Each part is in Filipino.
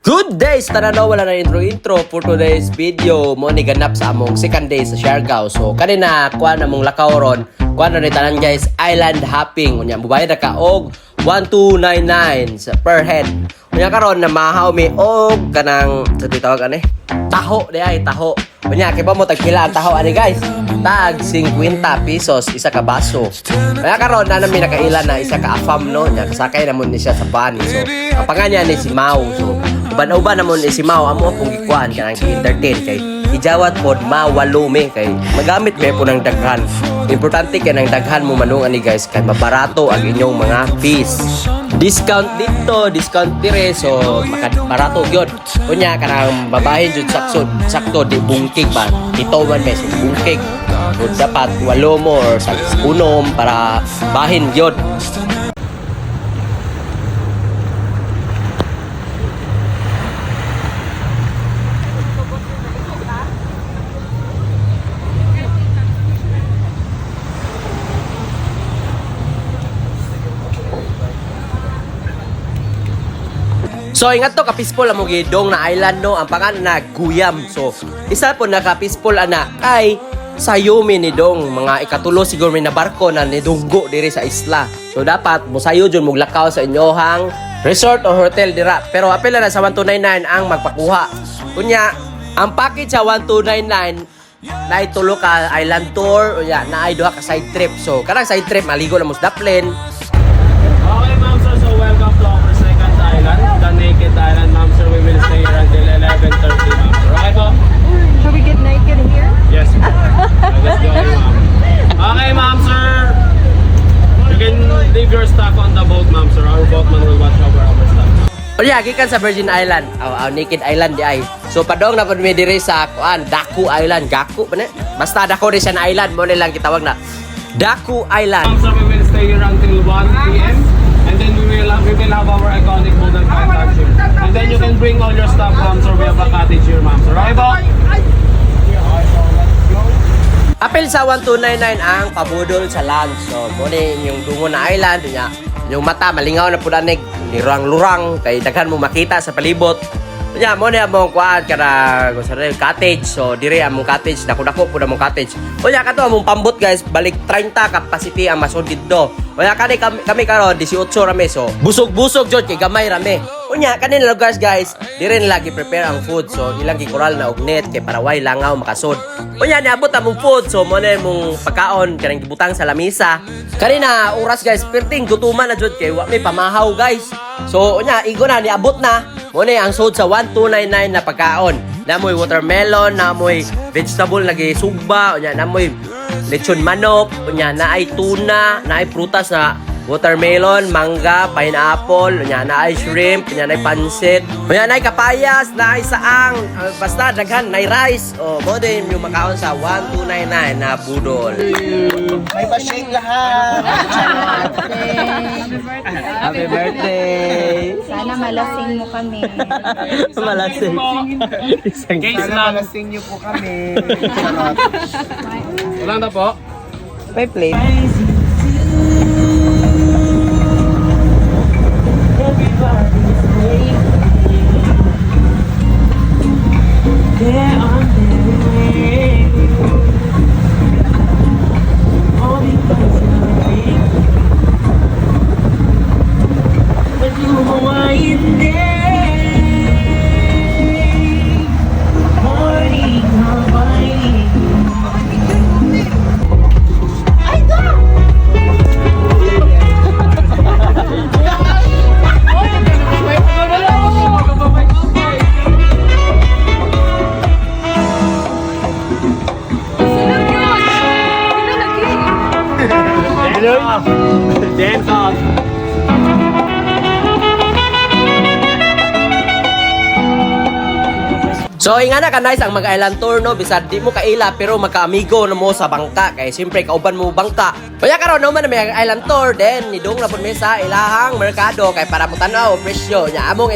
Good days! Tara na, wala na intro for today's video. Mo ni ganap sa among second day sa Siargao. So kanina kuha na mong lakaw ron. Kuha na ni tanan guys, island hopping. Unya mubayad na ka og 1299 per head. Unya karon na mahaw mi og kanang sa tawag ani? Taho di ay taho. Unya kay ba mo tagpila ang taho ani guys? Tag 50 pesos isa ka baso. Unya karon na nami nakailan na isa ka afam no. Unya kasakay na mo ni siya sa van. So ang pangalan niya ni si Mau. So uban-uban namon si Mau amo akong gikuan kanang entertain kay ijawat pod mawalume kay magamit may po ng daghan. Importante kay nang daghan mo manung ani guys kay mabarato ang inyong mga fees. Discount dito, discount dire so makabarato gyud. Kunya kanang babahin jud sakto di bungkig ba. Ito man may bungkig. So dapat walo mo or sa unom para bahin gyud. So ingat to ka-peaceful amo gidong na island no ang pangalan na Guyam. So isa po na ka-peaceful ana ay sayumi ni dong mga ikatulo siguro may na barko na nidunggo diri sa isla. So dapat mosayo jud moglakaw sa inyohang resort or hotel dira. Pero apil na sa 1299 ang magpakuha. Kunya ang package sa 1299 na tulo ka island tour unya na ay duha ka side trip. So kanang side trip maligo na mo sa daplin. Okay, ma'am sir, so welcome to our second island, the Naked Island, ma'am sir. We will stay here until 11:30, ma'am sir. Okay po? Shall we get naked here? Yes, ma'am. Let's go, ma'am. Okay, ma'am sir. You can leave your stuff on the boat, ma'am sir. Our boatman will watch over our stuff. Unya gikan sa Virgin Island, Naked Island di ay. So padong na pud mi diri sa Daku Island, Gaku ba na? Basta Daku rin siya na island mo nilang gitawag na Daku Island. Ma'am sir, we will stay here until 1 p.m. And then we will have our iconic wooden cottage here. And then you can bring all your stuff, ma'am sir. We have a cottage here, ma'am sir. Okay po? Apil sa 1299 ang pabudol sa land. So mo ni yung dungo na island nya. Yung mata malingaw na pud anig, lurang-lurang kay daghan mo makita sa palibot. Nya mo ni among kuan kana cottage. So dire among cottage, dako-dako pud among cottage. Unya kato among pambot guys, balik 30 capacity ang masudid do. Unya kami karon 18 rame so busog-busog jud kay gamay rame. Unya kanila lugar guys, dire lagi prepare ang food. So ilang gikural na og net kay para way langaw makasod. Unya niabot among food so mo na mong pagkaon kanang gibutang sa lamisa. Kanina oras guys, perting gutuman na jud kay wa may pamahaw guys. So unya igo na niabot na. Mo na ang sold sa 1299 na pagkaon. Namoy watermelon, namoy vegetable lagi sugba, unya namoy lechon manok, unya naay tuna, naay prutas na watermelon, mangga, pineapple, unya naay shrimp, unya naay pansit, unya naay kapayas, naay saang, basta daghan naay rice. Oh, mo din yung makaon sa 1299 na budol. May pa-shake lahat. Happy birthday! Sana malasing mo kami. Malasing. Isang Case Sana lang. malasing niyo po kami. Charot. Wala na po. May plate. Dance off. So ingana ka nice ang mag-island tour no bisad di mo kaila pero magka-amigo na mo sa bangka kay siyempre kauban mo bangka. Kaya karon naman may island tour then nidong na pud mi sa ilahang merkado kay para mo tan-aw presyo nya among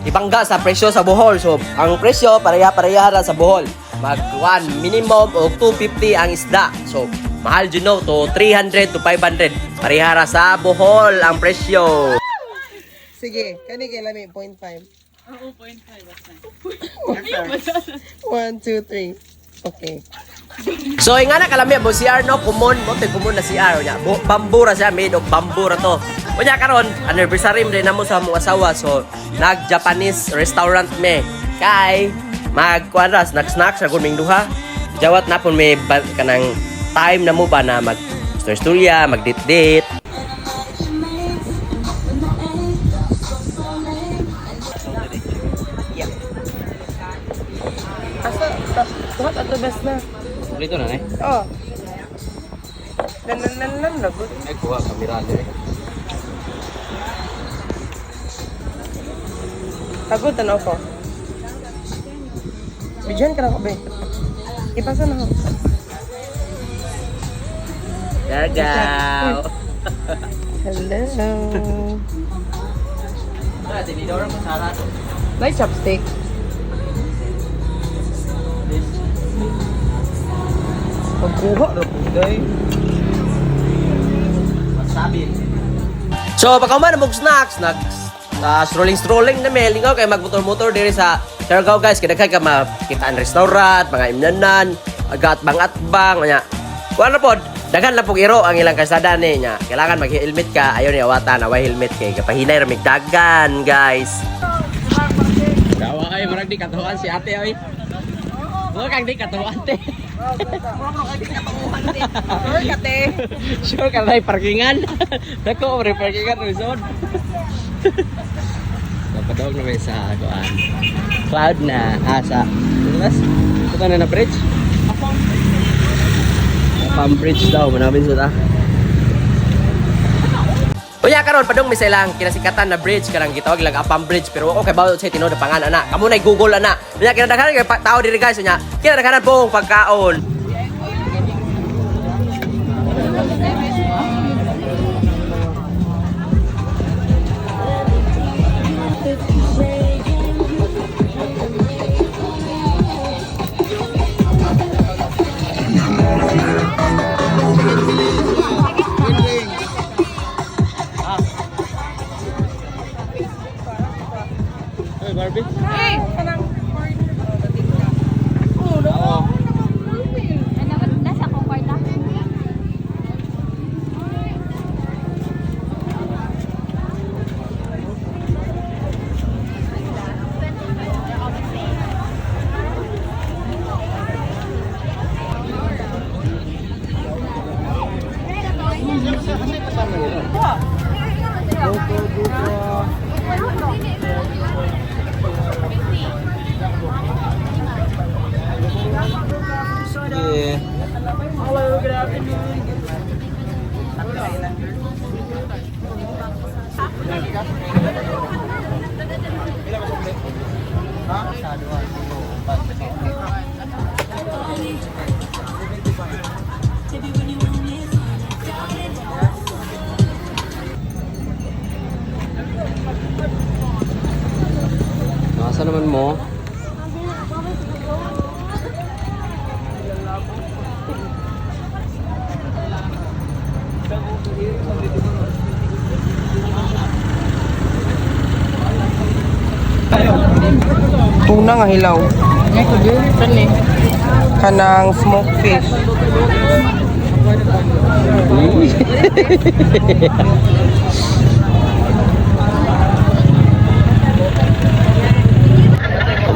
ibangga sa presyo sa Bohol. So ang presyo pareha ra sa Bohol. Mag 1 minimum og 250 ang isda. So mahal jud no to 300 to 500. Pareha ra sa Bohol ang presyo. Sige, kani kay lami 0.5. 1, 2, 3. Okay. So nga na kalami mo CR no kumon mo te kumon na CR nya. Bambura siya made of bambura to. Unya karon anniversary mo din namo sa mong asawa so nag Japanese restaurant me. Kay magkuadras nag-snack sa guming duha. Jawat na pon may kanang time na mo ba na mag storya, mag date. What at the best na? Dito na eh. Oh. Nan lagot. Ay kuha kamera dire. Pagod na ako. Bigyan ka na ko, be. Ipasa na ako. Gagaw. Hello. Ah, dinidor ko sala to. May chopstick. Pagkuha na po, day. Sabi. So, pagkauman na snacks, strolling na may lingaw kay magmotor-motor diri sa Siargao guys. Kaya ka makitaan restaurant, mga imnanan, agat bangat-bang, nya. Kuha na po, daghan lang pong iro ang ilang kasada ni nya. Kailangan mag-helmet ka, ayaw ni awatan, away helmet kay kapahinay ramig dagan guys. Dawa ay marag di katuan si ate ay. Huwag kang di katuan te. Sure ka, te. Sure ka na parkingan. Dako ore parkingan resort. Dapat na may sa kuan. Cloud na asa. Mas ito na bridge. Apam bridge daw manabin sa ta. Unya karon padung misay lang kinasikatan na bridge karang gitawag lang Apam Bridge pero ako kay bawod sa tinuod pangan ana. Kamo na Google ana. Unya kinadaghanan kay tao diri guys unya. Kinadaghanan pong pagkaon. Barbie? Hey! Nasa akong kwarta. Hello, good afternoon. Nasa naman mo? Tuna nga hilaw. Kanang smoked fish.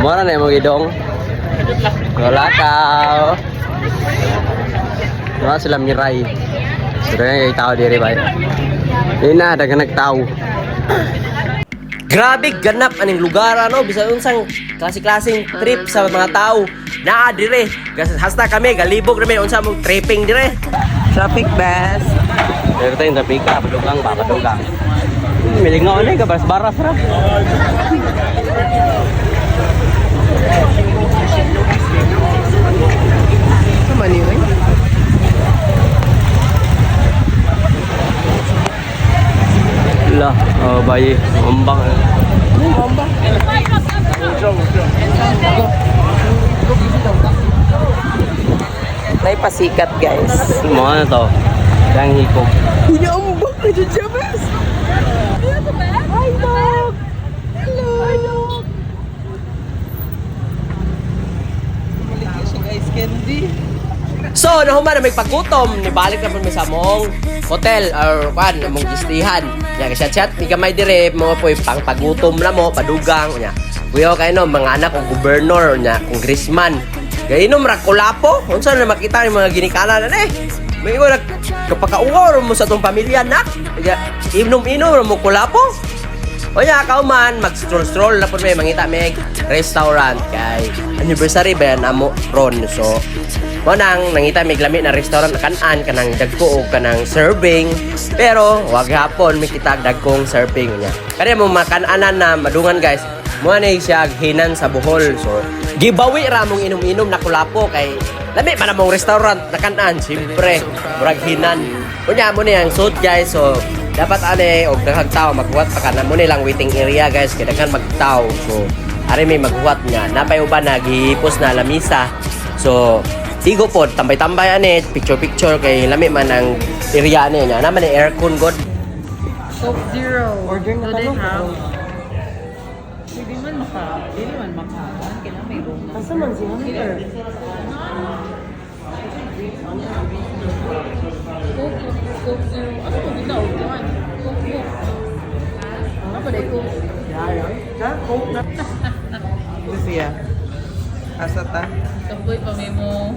Mura na yung mga idong. Wala ka. Wala sila miray. Sila yung tao diri ba? Hindi na, dagang nagtao. Grabe ganap aning lugar ano bisan unsang klase-klaseng trip sa mga tao naa dire hasta kami galibog rami unsa mong tripping dire Traffic best. pero tayo sa pika padugang ba padugang milingaw na ka baras ra Sama ni oi. lah oh bayi ombang Nay pasikat guys. mo na to dang hikog Punya ombak ka dyan, Jabes. Hi, dog. Hello. Hi, dog. So, nahuman na may paggutom, nibalik naman mi sa mong hotel or kan mong gistihan. Ya kasi chat ni gamay dire mo poy pang pagutom na mo, padugang nya. Kuya kay no mga anak og gobernador nya, congressman. Gainom ra kulapo, unsa na makita ni mga ginikanan na May iwan kapakauwaw mo sa tong pamilya nak. Kaya inom-inom mo kulapo. O nya kauman mag-stroll-stroll na pud may mangita may restaurant kay anniversary ba yan amo ron. So mo nang nangita may lami na restaurant na kanan kanang dagko o kanang serving pero wag hapon may kita dagkong serving niya. Kaya mo makananan na madungan guys. Mo na siya hinan sa Bohol. So gibawi ra mong inom-inom na kulapo kay lami man among restaurant na kanan siyempre murag hinan. Unya mo na yang suit guys. So dapat ane og daghang tao maghuwat pa kana mo nilang waiting area guys kay daghan magtao. So ari may maghuwat nga napay uban nagihipos na lamisa. So tigo po tambay-tambay ane picture kay lami man ang area ane nya naman ang aircon god. Coke Zero. Order na Do they talo. have? Hindi man makakuan. Kailangan may room na. Asa man si Hunter? Coke Zero. Ano ko bitaw? One. Coke. Ano pa dahil Coke? Ha? Coke na. Ito siya. Asa ta? Kapoy pa may mo.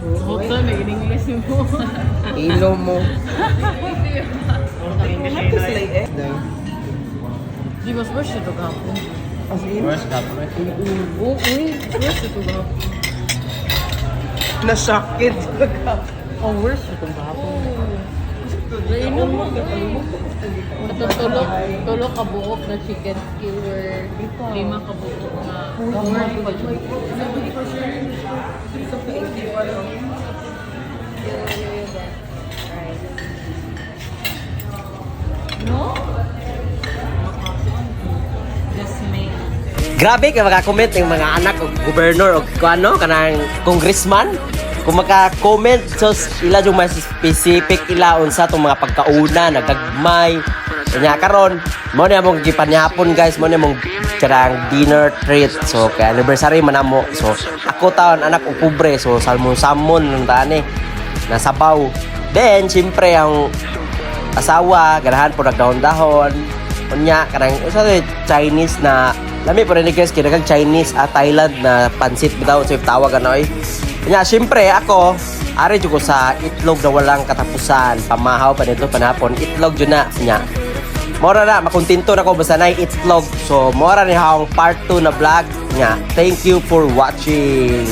Hotel, may in-English mo. Ilo mo. Di mas worse ito gapon. As in? Okay, worse ito gapon. Nasakit. Oh, worse ito gapon. Nainom mo. Tulog ka buok na chicken skewer. 5 ka buok na. No? Just me. Grabe kay maka-comment yung mga anak og gobernador og kuano kanang congressman. Kung maka-comment so ila yung mas specific ila unsa tong mga pagkauna nagagmay. Kanya karon mo na mong gipanyapon guys, mo na mong karang dinner treat. So kay anniversary man namo. So ako taon anak og pobre so salmon nung tani nasabaw. Then siyempre ang asawa ganahan po nagdahon-dahon. Unya kanang usa Chinese na lami po rin guys kinagang Chinese Thailand na pansit bitaw so tawag ano eh. Kanya siyempre ako ari jud ko sa itlog na walang katapusan. Pamahaw pa nito panahon itlog jud na nya. Mora na makontento na ko basta na itlog. So mora ni hawang part 2 na vlog nya. Thank you for watching.